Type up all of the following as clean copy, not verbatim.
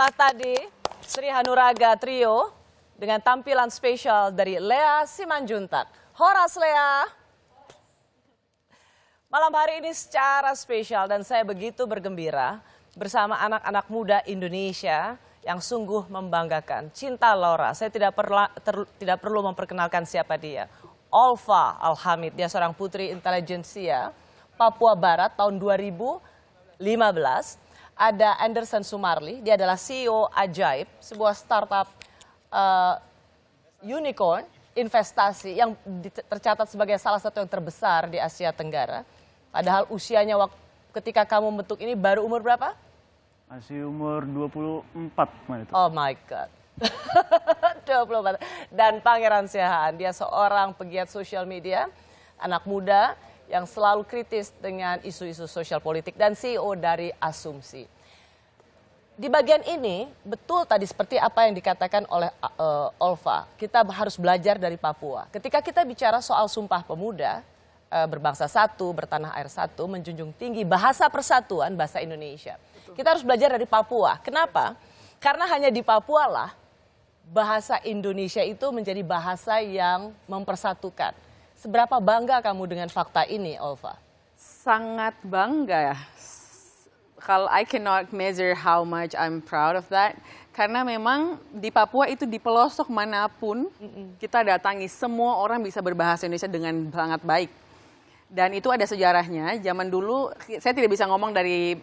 Itulah tadi Sri Hanuraga Trio dengan tampilan spesial dari Lea Simanjuntak. Horas Lea. Malam hari ini secara spesial dan saya begitu bergembira bersama anak-anak muda Indonesia yang sungguh membanggakan. Cinta Laura, saya tidak perlu memperkenalkan siapa dia. Olfa Alhamid, dia seorang putri intelijensia Papua Barat tahun 2015. Ada Anderson Sumarli, dia adalah CEO Ajaib, sebuah startup unicorn investasi yang tercatat sebagai salah satu yang terbesar di Asia Tenggara. Padahal usianya ketika kamu membentuk ini baru umur berapa? Masih umur 24 kemarin itu. Oh my God. 24. Dan Pangeran Siahaan, dia seorang pegiat sosial media, anak muda yang selalu kritis dengan isu-isu sosial politik dan CEO dari Asumsi. Di bagian ini, betul tadi seperti apa yang dikatakan oleh Olfa, kita harus belajar dari Papua. Ketika kita bicara soal Sumpah Pemuda, berbangsa satu, bertanah air satu, menjunjung tinggi bahasa persatuan, bahasa Indonesia. Kita harus belajar dari Papua. Kenapa? Karena hanya di Papua lah bahasa Indonesia itu menjadi bahasa yang mempersatukan. Seberapa bangga kamu dengan fakta ini, Olfa? Sangat bangga ya. Kalau I cannot measure how much I'm proud of that. Karena memang di Papua itu di pelosok manapun kita datangi, semua orang bisa berbahasa Indonesia dengan sangat baik. Dan itu ada sejarahnya. Zaman dulu, saya tidak bisa ngomong dari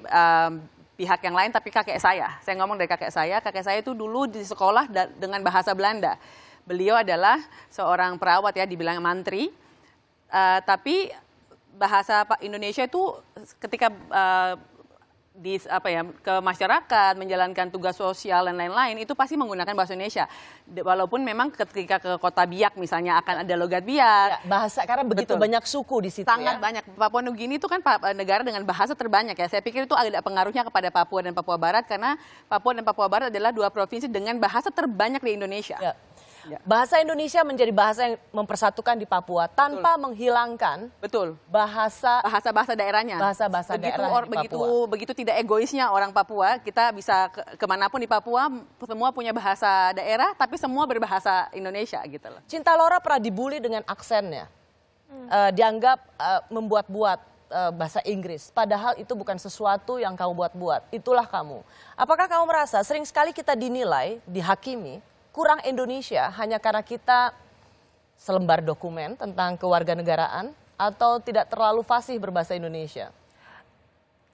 pihak yang lain, tapi kakek saya. Saya ngomong dari kakek saya. Kakek saya itu dulu di sekolah dengan bahasa Belanda. Beliau adalah seorang perawat ya, dibilang mantri. Tapi bahasa Indonesia itu ketika ke masyarakat, menjalankan tugas sosial dan lain-lain, itu pasti menggunakan bahasa Indonesia. Walaupun memang ketika ke Kota Biak misalnya akan ada logat Biak. Ya, bahasa, karena begitu banyak suku di situ. Sangat ya? banyak. Papua Nugini itu kan negara dengan bahasa terbanyak ya. Saya pikir itu ada pengaruhnya kepada Papua dan Papua Barat, karena Papua dan Papua Barat adalah dua provinsi dengan bahasa terbanyak di Indonesia. Ya. Ya. Bahasa Indonesia menjadi bahasa yang mempersatukan di Papua tanpa menghilangkan bahasa daerahnya. Bahasa daerah di Papua. Begitu tidak egoisnya orang Papua, kita bisa kemanapun di Papua, semua punya bahasa daerah, tapi semua berbahasa Indonesia gitu loh. Cinta Laura pernah dibully dengan aksennya, dianggap membuat-buat bahasa Inggris. Padahal itu bukan sesuatu yang kamu buat-buat, itulah kamu. Apakah kamu merasa sering sekali kita dinilai, dihakimi, kurang Indonesia hanya karena kita selembar dokumen tentang kewarganegaraan atau tidak terlalu fasih berbahasa Indonesia?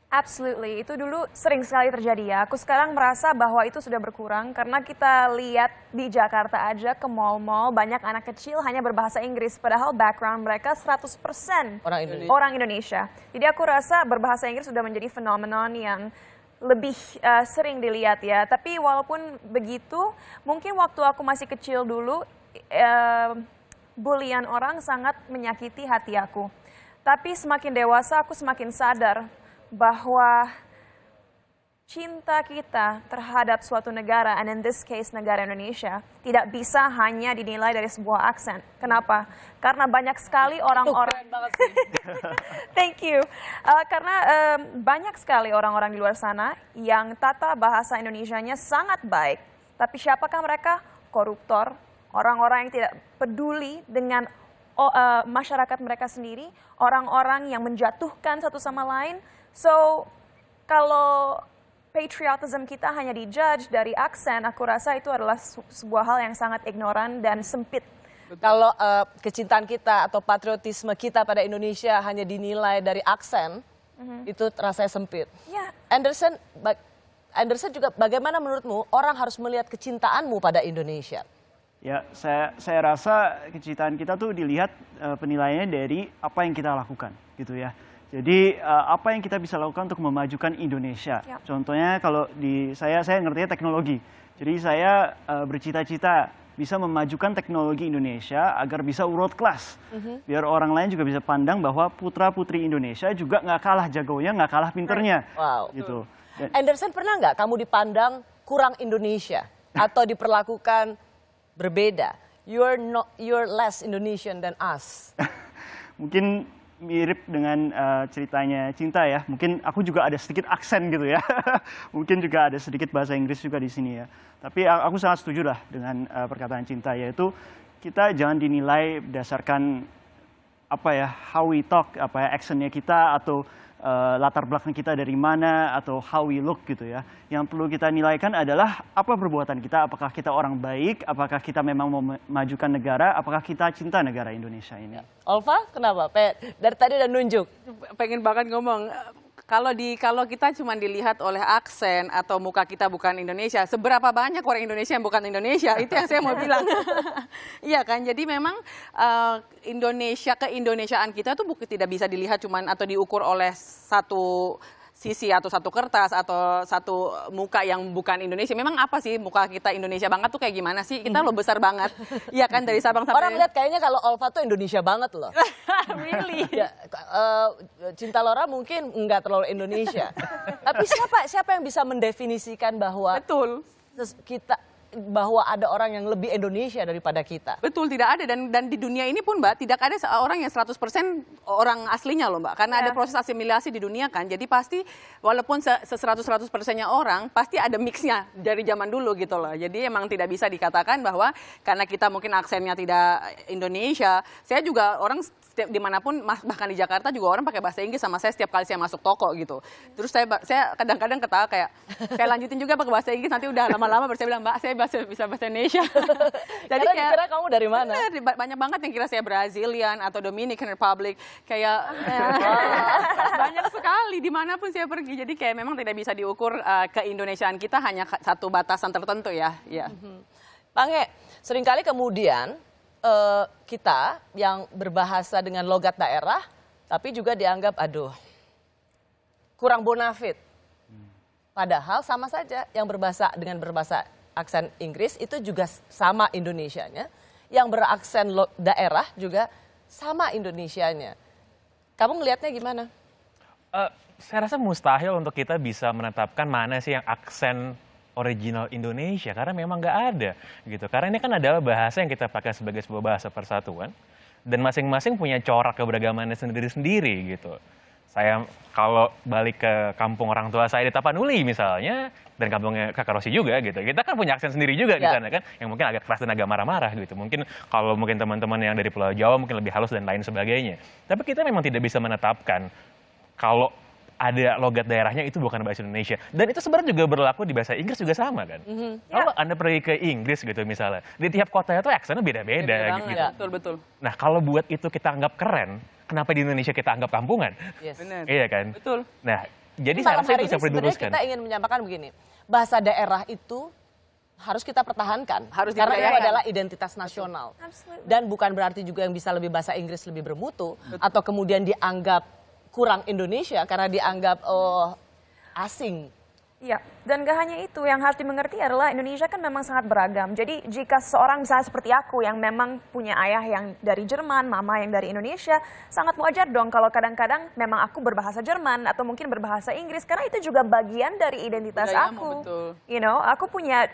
Absolutely, itu dulu sering sekali terjadi ya. Aku sekarang merasa bahwa itu sudah berkurang karena kita lihat di Jakarta aja ke mall-mall banyak anak kecil hanya berbahasa Inggris. Padahal background mereka 100% orang Indonesia. Jadi aku rasa berbahasa Inggris sudah menjadi fenomenon yang lebih sering dilihat ya. Tapi walaupun begitu, mungkin waktu aku masih kecil dulu, bulian orang sangat menyakiti hati aku. Tapi semakin dewasa aku semakin sadar bahwa cinta kita terhadap suatu negara, and in this case negara Indonesia, tidak bisa hanya dinilai dari sebuah aksen. Kenapa? Karena banyak sekali orang-orang. Thank you. Karena banyak sekali orang-orang di luar sana yang tata bahasa Indonesianya sangat baik. Tapi siapakah mereka? Koruptor, orang-orang yang tidak peduli dengan masyarakat mereka sendiri, orang-orang yang menjatuhkan satu sama lain. So, kalau patriotism kita hanya dijudge dari aksen, aku rasa itu adalah sebuah hal yang sangat ignoran dan sempit. Kalau kecintaan kita atau patriotisme kita pada Indonesia hanya dinilai dari aksen, itu rasanya sempit. Yeah. Anderson juga bagaimana menurutmu orang harus melihat kecintaanmu pada Indonesia? Ya, saya rasa kecintaan kita tuh dilihat penilaiannya dari apa yang kita lakukan, gitu ya. Jadi apa yang kita bisa lakukan untuk memajukan Indonesia. Ya. Contohnya kalau saya ngertinya teknologi. Jadi saya bercita-cita bisa memajukan teknologi Indonesia agar bisa world class. Biar orang lain juga bisa pandang bahwa putra-putri Indonesia juga nggak kalah jagonya, nggak kalah pinternya. Wow. Gitu. Anderson, pernah nggak kamu dipandang kurang Indonesia atau diperlakukan berbeda? You're less Indonesian than us. Mungkin mirip dengan ceritanya Cinta ya. Mungkin aku juga ada sedikit aksen gitu ya. Mungkin juga ada sedikit bahasa Inggris juga di sini ya. Tapi aku sangat setuju lah dengan perkataan Cinta, yaitu kita jangan dinilai berdasarkan apa ya, how we talk, apa ya, actionnya kita atau latar belakang kita dari mana atau how we look gitu ya. Yang perlu kita nilaikan adalah apa perbuatan kita, apakah kita orang baik, apakah kita memang mau memajukan negara, apakah kita cinta negara Indonesia ini. Olva, kenapa? Dari tadi udah nunjuk. Pengen banget ngomong. Kalau kita cuma dilihat oleh aksen atau muka kita bukan Indonesia, seberapa banyak orang Indonesia yang bukan Indonesia? Itu yang saya mau bilang. Iya kan? Jadi memang keindonesiaan kita tuh tidak bisa dilihat cuman atau diukur oleh satu sisi atau satu kertas atau satu muka yang bukan Indonesia. Memang apa sih muka kita Indonesia banget tuh kayak gimana sih? Kita lo besar banget. Iya kan, dari Sabang sampai... Orang lihat kayaknya kalau Olva tuh Indonesia banget loh. Really? Ya, Cinta Laura mungkin nggak terlalu Indonesia. Tapi siapa yang bisa mendefinisikan bahwa Betul. bahwa ada orang yang lebih Indonesia daripada kita? Betul, tidak ada. Dan di dunia ini pun, Mbak, tidak ada orang yang 100% orang aslinya loh, Mbak. Karena ada proses asimilasi di dunia kan. Jadi pasti walaupun 100%-nya orang, pasti ada mixnya dari zaman dulu gitu loh. Jadi emang tidak bisa dikatakan bahwa karena kita mungkin aksennya tidak Indonesia. Saya juga orang setiap dimanapun, bahkan di Jakarta juga orang pakai bahasa Inggris sama saya setiap kali saya masuk toko gitu. Terus saya kadang-kadang ketawa kayak, saya lanjutin juga pakai bahasa Inggris, nanti udah lama-lama baru saya bilang, Mbak, saya bisa bahasa Indonesia. Jadi kira kamu dari mana? Banyak banget yang kira saya Brazilian atau Dominican Republic. Kayak banyak sekali dimanapun saya pergi. Jadi kayak memang tidak bisa diukur keindonesiaan kita hanya satu batasan tertentu ya. Pange, seringkali kemudian kita yang berbahasa dengan logat daerah, tapi juga dianggap, aduh, kurang bonafit. Padahal sama saja yang berbahasa aksen Inggris itu juga sama Indonesianya, yang beraksen daerah juga sama Indonesianya. Kamu ngelihatnya gimana? Saya rasa mustahil untuk kita bisa menetapkan mana sih yang aksen original Indonesia, karena memang nggak ada gitu. Karena ini kan adalah bahasa yang kita pakai sebagai sebuah bahasa persatuan, dan masing-masing punya corak keberagamannya sendiri-sendiri gitu. Saya kalau balik ke kampung orang tua saya di Tapanuli misalnya, dan kampungnya Kakak Rosi juga gitu, kita kan punya aksen sendiri juga di sana kan, yang mungkin agak keras dan agak marah-marah gitu. Mungkin kalau mungkin teman-teman yang dari Pulau Jawa mungkin lebih halus dan lain sebagainya. Tapi kita memang tidak bisa menetapkan kalau ada logat daerahnya itu bukan bahasa Indonesia. Dan itu sebenarnya juga berlaku di bahasa Inggris juga sama kan. Kalau Anda pergi ke Inggris gitu misalnya, di tiap kotanya tuh aksennya beda-beda gitu. Betul. Nah kalau buat itu kita anggap keren, kenapa di Indonesia kita anggap kampungan? Yes. Benar. Iya kan? Betul. Nah, jadi saya rasa itu bisa diluruskan. Kita ingin menyampaikan begini, bahasa daerah itu harus kita pertahankan. Karena itu adalah identitas nasional. Dan bukan berarti juga yang bisa lebih bahasa Inggris lebih bermutu, atau kemudian dianggap kurang Indonesia karena dianggap asing. Ya, dan gak hanya itu, yang harus dimengerti adalah Indonesia kan memang sangat beragam. Jadi jika seorang misalnya seperti aku yang memang punya ayah yang dari Jerman, mama yang dari Indonesia, sangat wajar dong kalau kadang-kadang memang aku berbahasa Jerman atau mungkin berbahasa Inggris, karena itu juga bagian dari identitas aku. Betul. You know, aku punya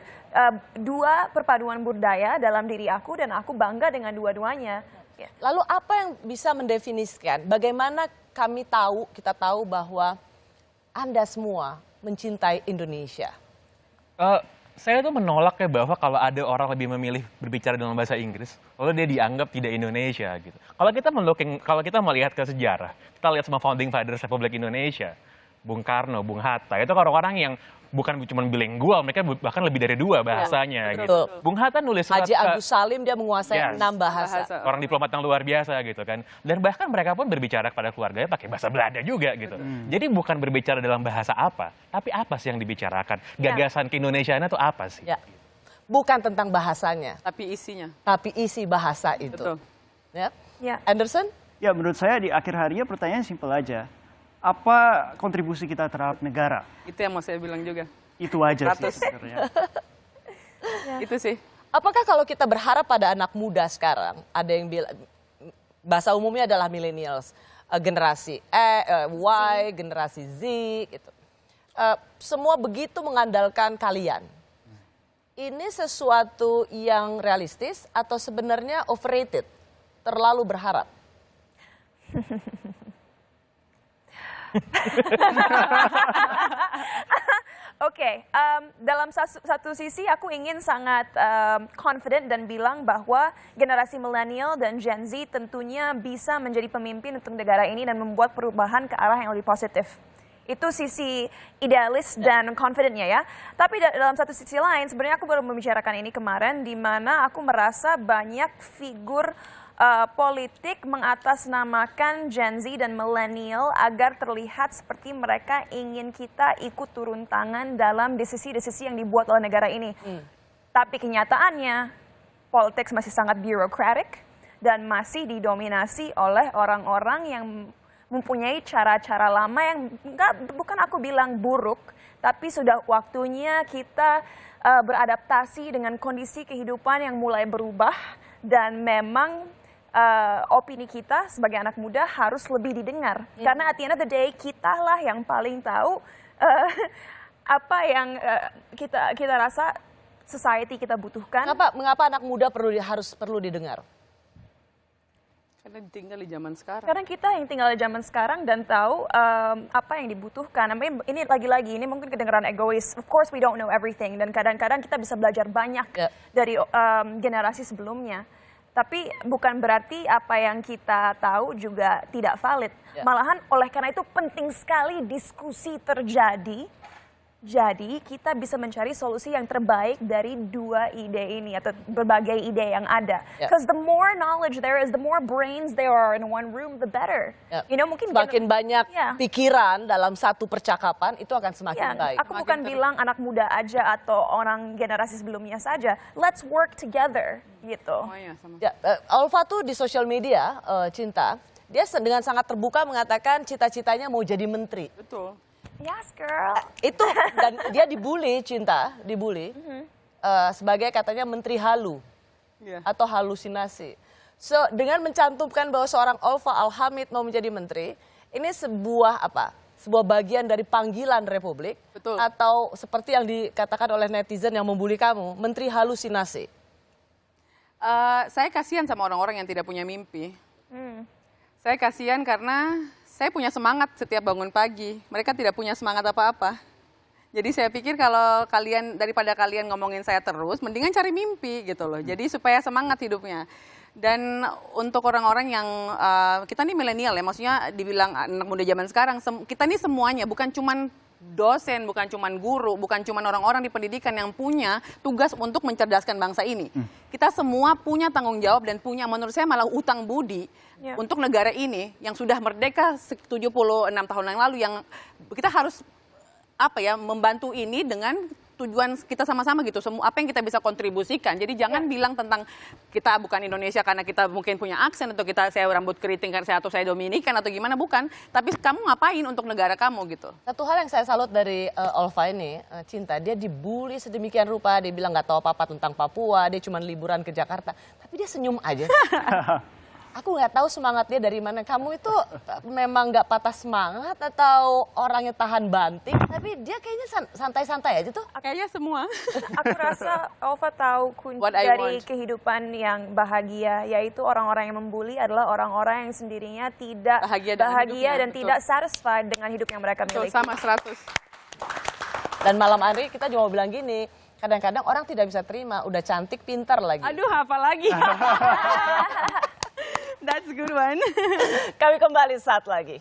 dua perpaduan budaya dalam diri aku dan aku bangga dengan dua-duanya. Lalu apa yang bisa mendefinisikan bagaimana kita tahu bahwa Anda semua mencintai Indonesia? Saya tuh menolak ya bahwa kalau ada orang lebih memilih berbicara dalam bahasa Inggris, lalu dia dianggap tidak Indonesia gitu. Kalau kita melihat ke sejarah, kita lihat sama founding fathers Republik Indonesia, Bung Karno, Bung Hatta, itu orang-orang yang bukan cuma bilingual, mereka bahkan lebih dari 2 bahasanya gitu. Bung Hatta nulis surat Haji Agus Salim, dia menguasai 6 bahasa. Orang diplomat yang luar biasa gitu kan. Dan bahkan mereka pun berbicara kepada keluarganya pakai bahasa Belanda juga gitu. Jadi bukan berbicara dalam bahasa apa, tapi apa sih yang dibicarakan? Gagasan keindonesiaan itu apa sih? Ya. Bukan tentang bahasanya, Tapi isinya. tapi isi bahasa itu. Betul. Ya. Anderson? Ya, menurut saya di akhir harinya pertanyaan simpel aja. Apa kontribusi kita terhadap negara? Itu yang mau saya bilang juga. Itu aja sih 100. sebenarnya. Itu sih. Apakah kalau kita berharap pada anak muda sekarang, ada yang bilang, bahasa umumnya adalah millennials, generasi Y, generasi Z, gitu. Semua begitu mengandalkan kalian. Ini sesuatu yang realistis atau sebenarnya overrated, terlalu berharap? Oke, dalam satu sisi aku ingin sangat confident dan bilang bahwa generasi milenial dan Gen Z tentunya bisa menjadi pemimpin untuk negara ini dan membuat perubahan ke arah yang lebih positif. Itu sisi idealis dan confidentnya ya. Tapi dalam satu sisi lain, sebenarnya aku baru membicarakan ini kemarin, di mana aku merasa banyak figur politik mengatasnamakan Gen Z dan milenial agar terlihat seperti mereka ingin kita ikut turun tangan dalam desisi-desisi yang dibuat oleh negara ini. Tapi kenyataannya, politik masih sangat bureaucratic dan masih didominasi oleh orang-orang yang mempunyai cara-cara lama yang bukan aku bilang buruk, tapi sudah waktunya kita beradaptasi dengan kondisi kehidupan yang mulai berubah dan memang opini kita sebagai anak muda harus lebih didengar. Karena at the end of the day, kita lah yang paling tahu apa yang kita rasa society kita butuhkan. Mengapa anak muda harus perlu didengar? Karena tinggal di zaman sekarang. Karena kita yang tinggal di zaman sekarang dan tahu apa yang dibutuhkan. Ini lagi-lagi, ini mungkin kedengaran egois. Of course we don't know everything. Dan kadang-kadang kita bisa belajar banyak dari generasi sebelumnya. Tapi bukan berarti apa yang kita tahu juga tidak valid. Malahan oleh karena itu penting sekali diskusi terjadi. Jadi kita bisa mencari solusi yang terbaik dari dua ide ini atau berbagai ide yang ada. Because the more knowledge there is, the more brains there are in one room, the better. You know, mungkin semakin banyak pikiran dalam satu percakapan itu akan semakin baik. Aku bukan bilang anak muda aja atau orang generasi sebelumnya saja. Let's work together gitu. Olva tuh di sosial media, Cinta, dia dengan sangat terbuka mengatakan cita-citanya mau jadi menteri. Betul. Yes, girl. Itu dan dia dibully, Cinta, sebagai katanya menteri halu atau halusinasi. So dengan mencantumkan bahwa seorang Olva Al-Hamid mau menjadi menteri, ini sebuah sebuah bagian dari panggilan Republik. Betul. Atau seperti yang dikatakan oleh netizen yang membuli kamu, menteri halusinasi. Saya kasihan sama orang-orang yang tidak punya mimpi. Saya kasihan karena saya punya semangat setiap bangun pagi. Mereka tidak punya semangat apa-apa. Jadi saya pikir kalau daripada kalian ngomongin saya terus, mendingan cari mimpi gitu loh. Jadi supaya semangat hidupnya. Dan untuk orang-orang yang, kita nih milenial ya, maksudnya dibilang anak muda zaman sekarang, kita nih semuanya, bukan cuman dosen, bukan cuman guru, bukan cuman orang-orang di pendidikan yang punya tugas untuk mencerdaskan bangsa ini. Kita semua punya tanggung jawab dan punya, menurut saya malah utang budi untuk negara ini yang sudah merdeka 76 tahun yang lalu, yang kita harus membantu ini dengan tujuan kita sama-sama gitu, semua apa yang kita bisa kontribusikan. Jadi jangan bilang tentang kita bukan Indonesia karena kita mungkin punya aksen atau saya rambut keriting karena saya Dominikan atau gimana, bukan. Tapi kamu ngapain untuk negara kamu gitu. Satu hal yang saya salut dari Olva ini, Cinta, dia dibully sedemikian rupa, dia bilang nggak tahu apa-apa tentang Papua, dia cuma liburan ke Jakarta, tapi dia senyum aja. Aku nggak tahu semangatnya dari mana. Kamu itu memang nggak patah semangat atau orangnya tahan banting, tapi dia kayaknya santai-santai aja tuh. Kayaknya semua. Aku rasa Olva tahu kunci dari kehidupan yang bahagia, yaitu orang-orang yang membuli adalah orang-orang yang sendirinya tidak bahagia dan tidak satisfied dengan hidup yang mereka miliki. Sama 100. Dan malam hari kita juga mau bilang gini, kadang-kadang orang tidak bisa terima, udah cantik, pintar lagi. Aduh, apa lagi? That's a good one. Kami kembali saat lagi.